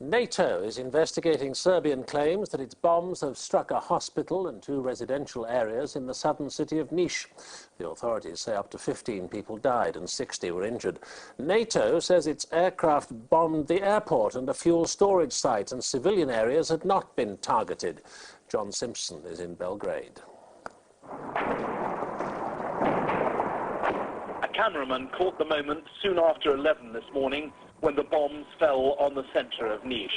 NATO is investigating Serbian claims that its bombs have struck a hospital and 2 residential areas in the southern city of Niš. The authorities say up to 15 people died and 60 were injured. NATO says its aircraft bombed the airport and a fuel storage site, and civilian areas had not been targeted. John Simpson is in Belgrade. A cameraman caught the moment soon after 11 this morning when the bombs fell on the centre of Niš.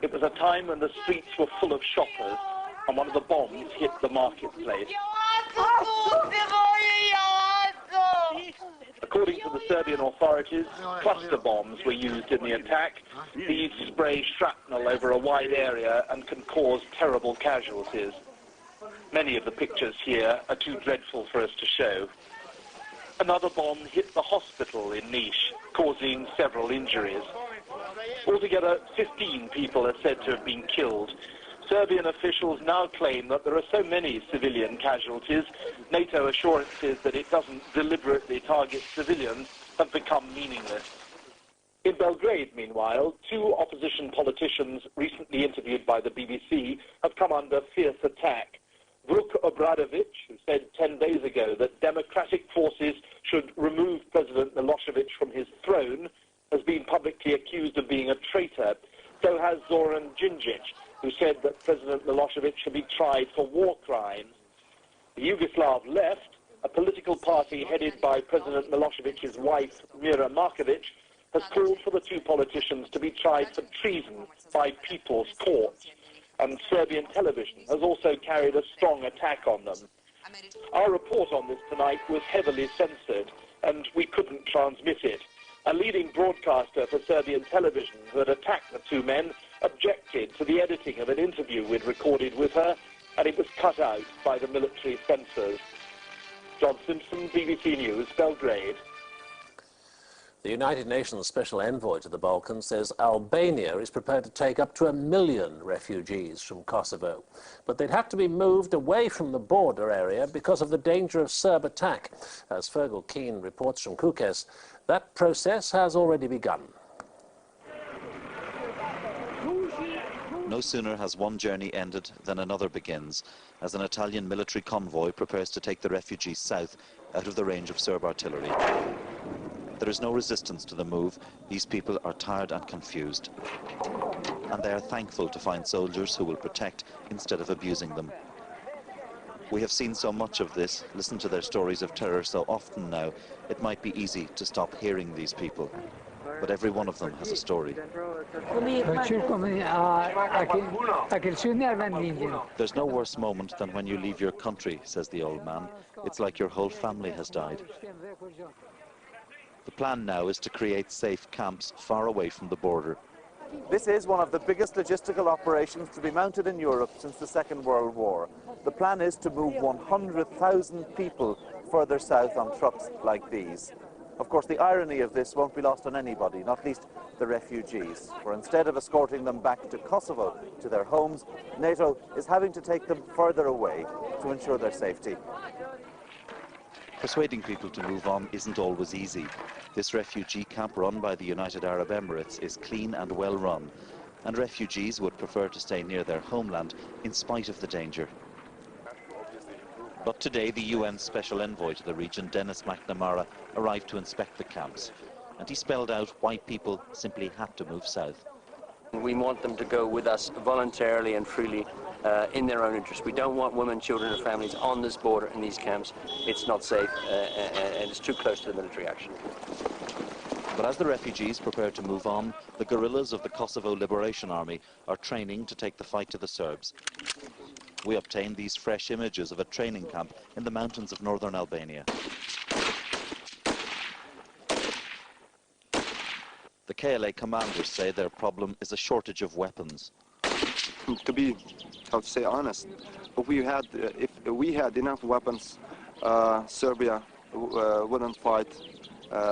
It was a time when the streets were full of shoppers and one of the bombs hit the marketplace. According to the Serbian authorities, cluster bombs were used in the attack. These spray shrapnel over a wide area and can cause terrible casualties. Many of the pictures here are too dreadful for us to show. Another bomb hit the hospital in Niš, causing several injuries. Altogether, 15 people are said to have been killed. Serbian officials now claim that there are so many civilian casualties, NATO assurances that it doesn't deliberately target civilians have become meaningless. In Belgrade, meanwhile, 2 opposition politicians recently interviewed by the BBC have come under fierce attack. Vuk Obradovic, who said 10 days ago that democratic forces should remove President Milosevic from his throne, has been publicly accused of being a traitor. So has Zoran Djindjic, who said that President Milosevic should be tried for war crimes. The Yugoslav Left, a political party headed by President Milosevic's wife, Mira Markovic, has called for the 2 politicians to be tried for treason by people's courts. And Serbian television has also carried a strong attack on them. Our report on this tonight was heavily censored, and we couldn't transmit it. A leading broadcaster for Serbian television who had attacked the 2 men objected to the editing of an interview we'd recorded with her, and it was cut out by the military censors. John Simpson, BBC News, Belgrade. The United Nations Special Envoy to the Balkans says Albania is prepared to take up to 1 million refugees from Kosovo. But they'd have to be moved away from the border area because of the danger of Serb attack. As Fergal Keane reports from Kukes, that process has already begun. No sooner has one journey ended than another begins, as an Italian military convoy prepares to take the refugees south, out of the range of Serb artillery. There is no resistance to the move. These people are tired and confused. And they are thankful to find soldiers who will protect instead of abusing them. We have seen so much of this, listened to their stories of terror so often now, it might be easy to stop hearing these people. But every one of them has a story. There's no worse moment than when you leave your country, says the old man. It's like your whole family has died. The plan now is to create safe camps far away from the border. This is one of the biggest logistical operations to be mounted in Europe since the Second World War. The plan is to move 100,000 people further south on trucks like these. Of course, the irony of this won't be lost on anybody, not least the refugees. For instead of escorting them back to Kosovo, to their homes, NATO is having to take them further away to ensure their safety. Persuading people to move on isn't always easy. This refugee camp run by the United Arab Emirates is clean and well run, and refugees would prefer to stay near their homeland in spite of the danger. But today the UN Special Envoy to the region, Dennis McNamara, arrived to inspect the camps, and he spelled out why people simply had to move south. We want them to go with us voluntarily and freely in their own interest. We don't want women, children and families on this border in these camps. It's not safe and it's too close to the military action. But as the refugees prepare to move on, the guerrillas of the Kosovo Liberation Army are training to take the fight to the Serbs. We obtained these fresh images of a training camp in the mountains of northern Albania. The KLA commanders say their problem is a shortage of weapons. To be, how to say, honest, if we had enough weapons, Serbia wouldn't fight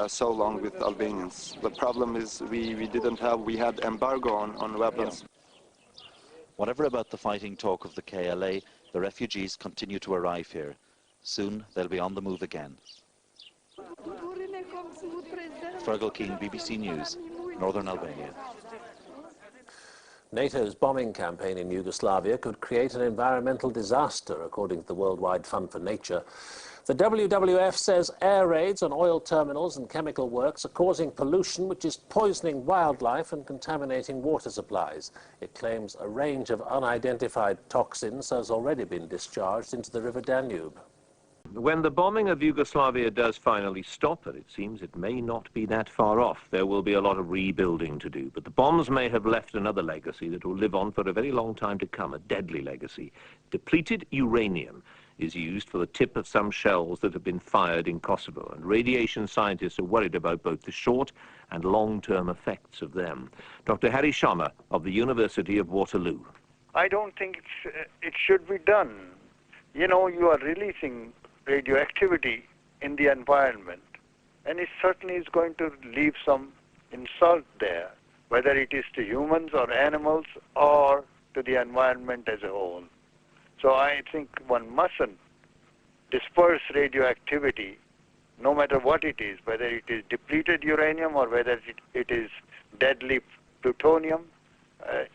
so long with Albanians. The problem is we didn't have, we had embargo on weapons. Yeah. Whatever about the fighting talk of the KLA, the refugees continue to arrive here. Soon they'll be on the move again. Fergal Keane, BBC News, Northern Albania. NATO's bombing campaign in Yugoslavia could create an environmental disaster, according to the Worldwide Fund for Nature. The WWF says air raids on oil terminals and chemical works are causing pollution which is poisoning wildlife and contaminating water supplies. It claims a range of unidentified toxins has already been discharged into the River Danube. When the bombing of Yugoslavia does finally stop, and it seems it may not be that far off, there will be a lot of rebuilding to do. But the bombs may have left another legacy that will live on for a very long time to come, a deadly legacy. Depleted uranium is used for the tip of some shells that have been fired in Kosovo, and radiation scientists are worried about both the short and long-term effects of them. Dr. Harry Sharma of the University of Waterloo. I don't think it should be done. You know, you are releasing radioactivity in the environment, and it certainly is going to leave some insult there, whether it is to humans or animals or to the environment as a whole. So I think one mustn't disperse radioactivity, no matter what it is, whether it is depleted uranium or whether it is deadly plutonium.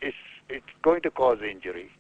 It's going to cause injury.